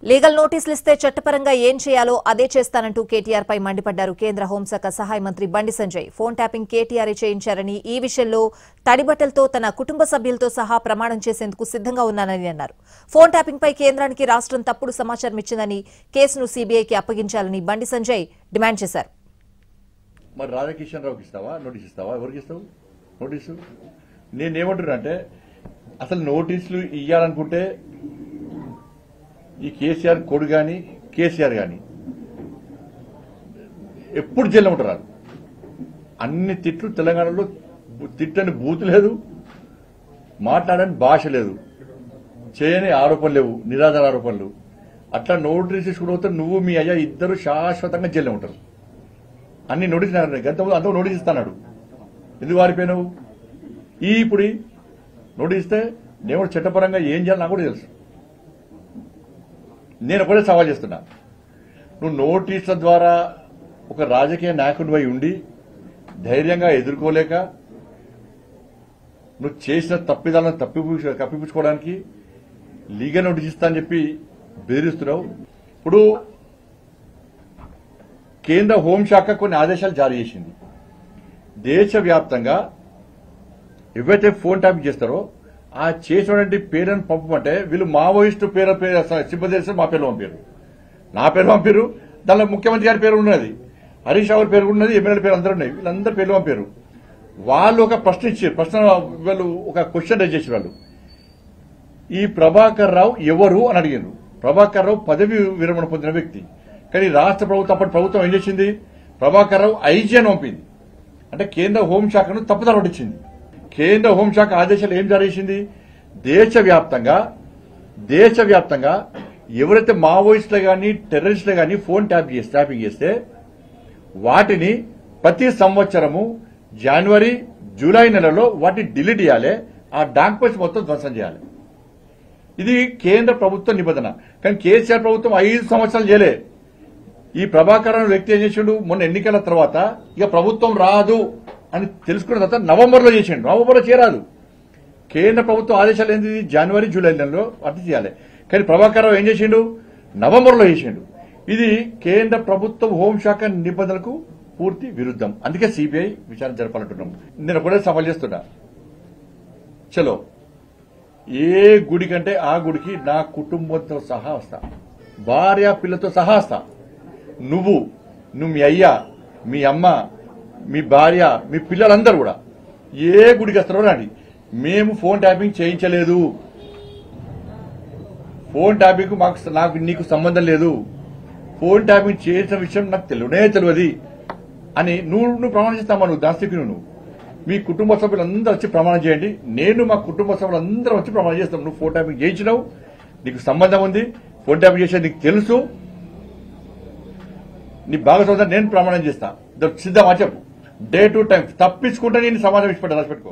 Legal నోటీసులు ఇస్తే చట్టపరంగా ఏం చేయాలో అదే చేస్తానంటూ కేటీఆర్ పై మండిపడ్డారు కేంద్ర హోంశాఖ సహాయ మంత్రి బండి సంజయ్. ఫోన్ ట్యాపింగ్ కేటీఆర్ చేయించారని, ఈ విషయంలో తడిబట్టలతో తన కుటుంబ సభ్యులతో సహా ప్రమాణం చేసేందుకు సిద్ధంగా ఉన్నానని అన్నారు. ఫోన్ ట్యాపింగ్ పై కేంద్రానికి రాష్ట్రం తప్పుడు సమాచారం ఇచ్చిందని, కేసును సీబీఐకి అప్పగించాలని బండి సంజయ్ డిమాండ్ చేశారు. మరి రాధాకిషన్ రావుకి ఇస్తావా, నోటీస్ ఇస్తావా? ఎవరికి ఇస్తావు నోటీసు? నేనేమంటున్నా అంటే, అసలు నోటీసులు ఇవ్వాలనుకుంటే ఈ కేసీఆర్ కొడు కానీ కేసీఆర్ కానీ ఎప్పుడు జైల్లో ఉంటారు. అన్ని తిట్లు తెలంగాణలో తిట్టని బూతు లేదు, మాట్లాడని భాష లేదు, చేయని ఆరోపణలు లేవు, నిరాధార ఆరోపణలు. అట్లా నోటీస్ తీసుకుని నువ్వు మీ అయ్యా ఇద్దరు శాశ్వతంగా జైల్లో ఉంటారు. అన్ని నోటీస్ గతంలో అంత నోటీస్ ఇస్తాడు. ఎందుకు వారిపోయినావు? ఇప్పుడు నోటీస్ ఇస్తే నేను చట్టపరంగా ఏం చేయాలి నాకు కూడా తెలుసు. నేను ఒకటే సవాల్ చేస్తున్నా, నువ్వు నోటీసుల ద్వారా ఒక రాజకీయ నాయకుడివై ఉండి ధైర్యంగా ఎదుర్కోలేక నువ్వు చేసిన తప్పిదాలను కప్పిపుచ్చుకోవడానికి లీగల్ నోటీస్ ఇస్తా అని చెప్పి బెదిరిస్తున్నావు. ఇప్పుడు కేంద్ర హోంశాఖ కొన్ని ఆదేశాలు జారీ చేసింది. దేశవ్యాప్తంగా ఎవరైతే ఫోన్ ట్యాపింగ్ చేస్తారో ఆ చేసినటువంటి పేరును పంపమంటే వీళ్ళు మావోయిస్టు పేరు సిబ్బంది చేస్తే మా పేరు పంపారు, నా పేరు పంపారు, దానిలో ముఖ్యమంత్రి గారి పేరు ఉన్నది, హరీష్ రావు పేరు ఉన్నది, ఎమ్మెల్యే పేరు అందరూ ఉన్నాయి. వీళ్ళందరూ పేర్లు పంపారు. వాళ్ళు ఒక ప్రశ్న వాళ్ళు ఒక క్వశ్చన్ రైజ్ చేసి వాళ్ళు ఈ ప్రభాకర్ రావు ఎవరు అని అడిగారు. ప్రభాకర్ రావు పదవి విరమణ పొందిన వ్యక్తి. కానీ రాష్ట్ర ప్రభుత్వం అప్పటి ప్రభుత్వం ఏం చేసింది? ప్రభాకర్ రావు ఐజీ అని పంపింది. అంటే కేంద్ర హోంశాఖను తప్పుదారి పట్టించింది. కేంద్ర హోంశాఖ ఆదేశాలు ఏం జారీ చేసింది? దేశవ్యాప్తంగా ఎవరైతే మావోయిస్టులు కానీ టెర్రరిస్టులు కానీ ఫోన్ ట్యాపింగ్ చేస్తే వాటిని ప్రతి సంవత్సరము జనవరి జూలై నెలలో వాటిని డిలీట్ చేయాలి, ఆ డాక్యుమెంట్స్ మొత్తం ధ్వంసం చేయాలి. ఇది కేంద్ర ప్రభుత్వ నిబంధన. కానీ కేసీఆర్ ప్రభుత్వం 5 సంవత్సరాలు చేయలే. ఈ ప్రభాకర్ అనే వ్యక్తి ఏం చేసిండు? మొన్న ఎన్నికల తర్వాత ఇక ప్రభుత్వం రాదు అని తెలుసుకున్న తర్వాత నవంబర్లో చేసిండు. నవంబర్లో చేరాదు. కేంద్ర ప్రభుత్వం ఆదేశాలు ఏంటి? జనవరి జూలై నెలలో అటు చేయాలి. కానీ ప్రభాకర్ రావు ఏం చేసిండు? నవంబర్లో చేసిండు. ఇది కేంద్ర ప్రభుత్వం హోంశాఖ నిబంధనలకు పూర్తి విరుద్ధం. అందుకే సిబిఐ విచారణ జరపాలంటున్నాం. నేను ఒకటే సవాల్ చేస్తున్నా, చలో ఏ గుడి కంటే ఆ గుడికి నా కుటుంబంతో సహా వస్తా, భార్య పిల్లతో సహా వస్తా. నువ్వు మీ అయ్యా, మీ అమ్మ, మీ భార్య, మీ పిల్లలందరూ కూడా ఏ గుడికి వస్తారో రండి. మేము ఫోన్ ట్యాపింగ్ చేయించలేదు, ఫోన్ ట్యాపింగ్ నాకు నీకు సంబంధం లేదు, ఫోన్ ట్యాపింగ్ చేసిన విషయం నాకు తెలియదు అని నువ్వు ప్రమాణం చేస్తామా? నువ్వు దాస్తికి నువ్వు మీ కుటుంబ సభ్యులందరూ వచ్చి ప్రమాణం చేయండి. నేను మా కుటుంబ సభ్యులందరూ వచ్చి ప్రమాణం చేస్తాం. నువ్వు ఫోన్ ట్యాపింగ్ చేయించినావు, నీకు సంబంధం ఉంది, ఫోన్ ట్యాపింగ్ చేసేది నీకు తెలుసు, నీ భాగస్వామ్యం నేను ప్రమాణం చేస్తా. సిద్ధమా చెప్పు. డే టు టైం తప్పించుకుంటే నేను సమాధానం ఇచ్చిపెట్టాలి. రాసిపెట్టుకో.